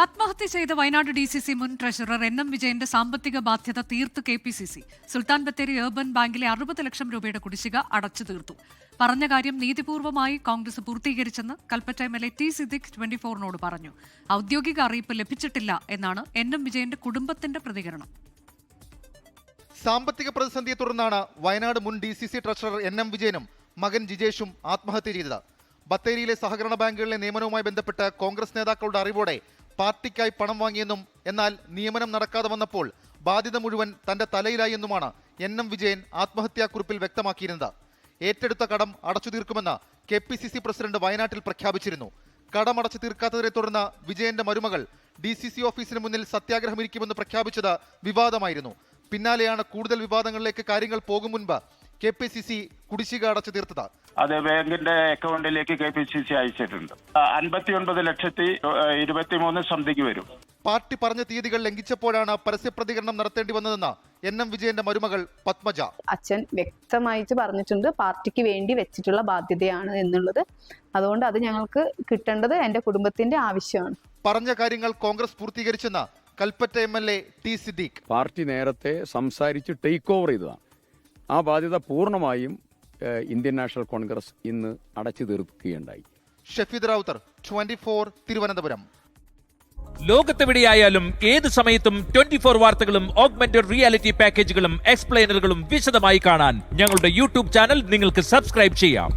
ആത്മഹത്യ ചെയ്ത വയനാട് DCC മുൻ ട്രഷറർ NM വിജയന്റെ സാമ്പത്തിക ബാധ്യത തീർത്ത് KPCC. സുൽത്താൻ ബത്തേരി അർബൻ ബാങ്കിലെ 60 ലക്ഷം രൂപയുടെ കുടിശ്ശിക അടച്ചു തീർത്തു. പറഞ്ഞ കാര്യം നീതിപൂർവമായി കോൺഗ്രസ് പൂർത്തീകരിച്ചെന്ന് കൽപ്പറ്റ MLA T. സിദ്ദിഖ് 24-നോട് പറഞ്ഞു. ഔദ്യോഗിക അറിയിപ്പ് ലഭിച്ചിട്ടില്ല എന്നാണ് NM വിജയന്റെ കുടുംബത്തിന്റെ പ്രതികരണം. സാമ്പത്തിക പ്രതിസന്ധിയെ തുടർന്നാണ് വയനാട് മുൻ DCC ട്രഷറർ NM വിജയനും മകൻ ജിജേഷും ആത്മഹത്യ ചെയ്തത്. ബത്തേരിയിലെ സഹകരണ ബാങ്കുകളിലെ നിയമനവുമായി ബന്ധപ്പെട്ട് കോൺഗ്രസ് നേതാക്കളുടെ അറിവോടെ പാർട്ടിക്കായി പണം വാങ്ങിയെന്നും എന്നാൽ നിയമനം നടക്കാതെ വന്നപ്പോൾ ബാധ്യത മുഴുവൻ തന്റെ തലയിലായി എന്നുമാണ് NM വിജയൻ ആത്മഹത്യാക്കുറിപ്പിൽ വ്യക്തമാക്കിയിരുന്നത്. ഏറ്റെടുത്ത കടം അടച്ചു തീർക്കുമെന്ന് KPCC പ്രസിഡന്റ് വയനാട്ടിൽ പ്രഖ്യാപിച്ചിരുന്നു. കടം അടച്ചു തീർക്കാത്തതിനെ തുടർന്ന് വിജയന്റെ മരുമകൾ DCC ഓഫീസിന് മുന്നിൽ സത്യാഗ്രഹമിരിക്കുമെന്ന് പ്രഖ്യാപിച്ചത് വിവാദമായിരുന്നു. പിന്നാലെയാണ് കൂടുതൽ വിവാദങ്ങളിലേക്ക് കാര്യങ്ങൾ പോകും മുൻപ് KPCC കുടിശ്ശിക അടച്ചു തീർത്തത്. അത് ബാങ്കിന്റെ അക്കൗണ്ടിലേക്ക് KPCC അയച്ചിട്ടുണ്ട്. 59,23,000 സംതിങ് വരും. പാർട്ടി പറഞ്ഞ തീയതികൾ ലംഘിച്ചപ്പോഴാണ് പരസ്യപ്രതികരണം നടത്തേണ്ടി വന്നതെന്ന് NM വിജയന്റെ മരുമകൾ പത്മജ. അച്ഛൻ വ്യക്തമായിട്ട് പറഞ്ഞിട്ടുണ്ട്, പാർട്ടിക്ക് വേണ്ടി വെച്ചിട്ടുള്ള ബാധ്യതയാണ് എന്നുള്ളത്. അതുകൊണ്ട് അത് ഞങ്ങൾക്ക് കിട്ടേണ്ടത് എന്റെ കുടുംബത്തിന്റെ ആവശ്യമാണ്. പറഞ്ഞ കാര്യങ്ങൾ കോൺഗ്രസ് പൂർത്തീകരിച്ചെന്ന് Kalpetta MLA T. Siddique. Party നേരത്തെ സംസാരിച്ച് ടേക്ക് ഓവർ ചെയ്തതാണ്. ആ ബാധ്യത പൂർണ്ണമായും ഇന്ത്യൻ നാഷണൽ കോൺഗ്രസ് ഇന്ന് അടച്ചു തീർക്കുകയുണ്ടായി. ഷഫീദ് റാവുത്തർ, 24 തിരുവനന്തപുരം. ലോകത്തെവിടെയായാലും ഏത് സമയത്തും 24 വാർത്തകളും ഓഗ്മെന്റഡ് റിയാലിറ്റി പാക്കേജുകളും എക്സ്പ്ലെയിനറുകളും വിശദമായി കാണാൻ ഞങ്ങളുടെ YouTube ചാനൽ നിങ്ങൾക്ക് സബ്സ്ക്രൈബ് ചെയ്യാം.